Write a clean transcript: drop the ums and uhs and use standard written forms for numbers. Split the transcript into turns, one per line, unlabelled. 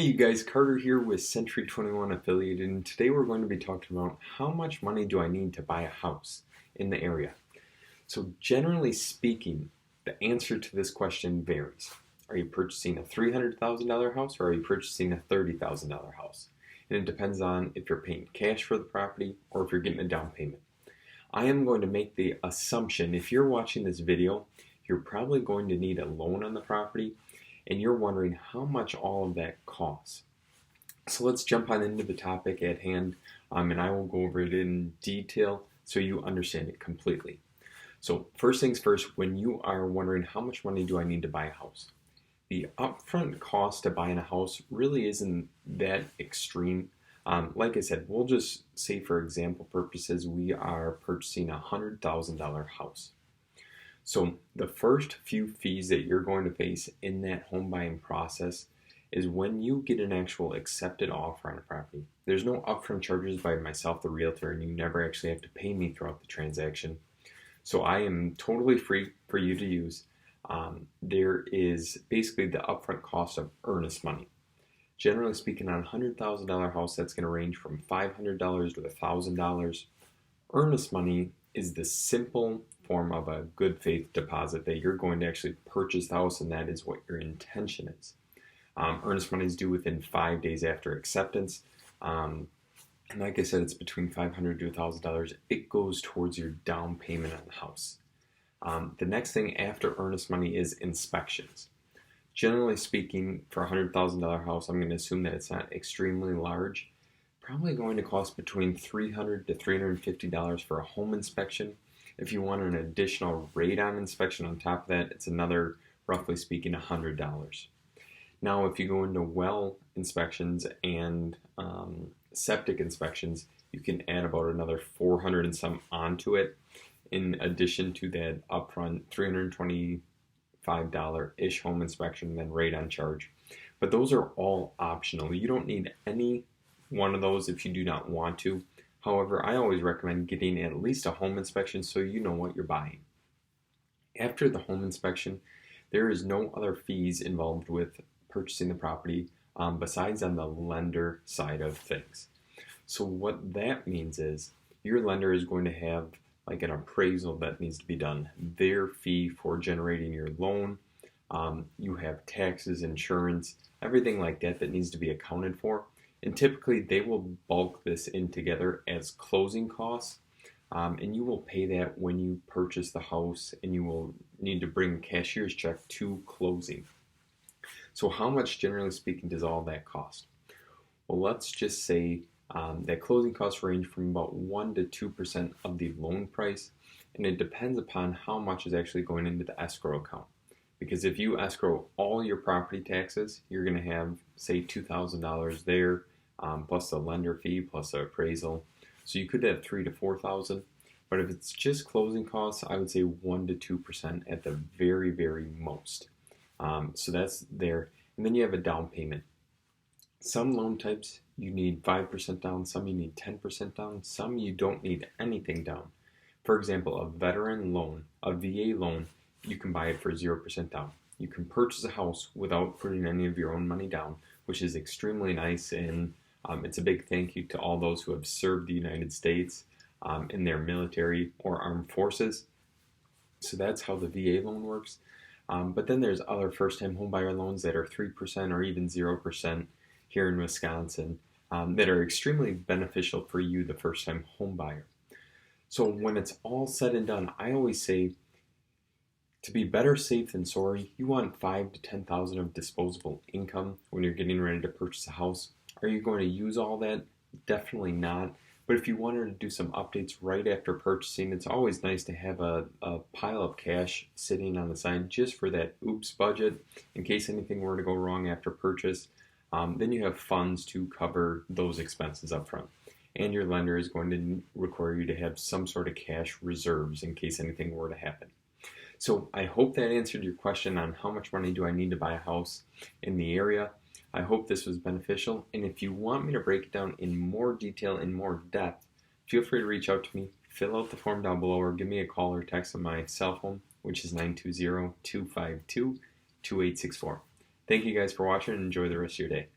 Hey you guys, Carter here with Century 21 Affiliate, and today we're going to be talking about how much money do I need to buy a house in the area. So generally speaking, the answer to this question varies. Are you purchasing a $300,000 house or are you purchasing a $30,000 house? And it depends on if you're paying cash for the property or if you're getting a down payment. I am going to make the assumption if you're watching this video, you're probably going to need a loan on the property and you're wondering how much all of that costs. So let's jump on into the topic at hand, and I will go over it in detail so you understand it completely. So first things first, when you are wondering how much money do I need to buy a house, the upfront cost to buying a house really isn't that extreme. Like I said, we'll just say for example purposes, we are purchasing a $100,000 house. So the first few fees that you're going to face in that home buying process is when you get an actual accepted offer on a property. There's no upfront charges by myself, the realtor, and you never actually have to pay me throughout the transaction. So I am totally free for you to use. There is basically the upfront cost of earnest money. Generally speaking, on a $100,000 house, that's going to range from $500 to $1,000. Earnest money is the simple form of a good faith deposit that you're going to actually purchase the house, and that is what your intention is. Earnest money is due within 5 days after acceptance. And like I said, it's between $500 to $1,000. It goes towards your down payment on the house. The next thing after earnest money is inspections. Generally speaking, for a $100,000 house, I'm going to assume that it's not extremely large. Probably going to cost between $300 to $350 for a home inspection. If you want an additional radon inspection on top of that, it's another, roughly speaking, $100. Now, if you go into well inspections and septic inspections, you can add about another $400 and some onto it, in addition to that upfront $325-ish home inspection and then radon charge. But those are all optional. You don't need any one of those if you do not want to. However, I always recommend getting at least a home inspection so you know what you're buying. After the home inspection, there is no other fees involved with purchasing the property besides on the lender side of things. So what that means is your lender is going to have like an appraisal that needs to be done, their fee for generating your loan. You have taxes, insurance, everything like that that needs to be accounted for. And typically they will bulk this in together as closing costs, and you will pay that when you purchase the house, and you will need to bring a cashier's check to closing. So how much, generally speaking, does all that cost? Well, let's just say that closing costs range from about 1% to 2% of the loan price, and it depends upon how much is actually going into the escrow account. Because if you escrow all your property taxes, you're going to have, say, $2,000 there, plus the lender fee, plus the appraisal. So you could have $3,000 to $4,000. But if it's just closing costs, I would say 1% to 2% at the very, very most. So that's there. And then you have a down payment. Some loan types you need 5% down, some you need 10% down, some you don't need anything down. For example, a veteran loan, a VA loan, you can buy it for 0% down. You can purchase a house without putting any of your own money down, which is extremely nice, and it's a big thank you to all those who have served the United States in their military or armed forces. So that's how the VA loan works. But then there's other first-time homebuyer loans that are 3% or even 0% here in Wisconsin that are extremely beneficial for you, the first-time homebuyer. So when it's all said and done, I always say, to be better safe than sorry, you want $5,000 to $10,000 of disposable income when you're getting ready to purchase a house. Are you going to use all that? Definitely not. But if you wanted to do some updates right after purchasing, it's always nice to have a pile of cash sitting on the side just for that oops budget in case anything were to go wrong after purchase. Then you have funds to cover those expenses up front. And your lender is going to require you to have some sort of cash reserves in case anything were to happen. So I hope that answered your question on how much money do I need to buy a house in the area. I hope this was beneficial, and if you want me to break it down in more detail, in more depth, feel free to reach out to me, fill out the form down below, or give me a call or text on my cell phone, which is 920-252-2864. Thank you guys for watching, and enjoy the rest of your day.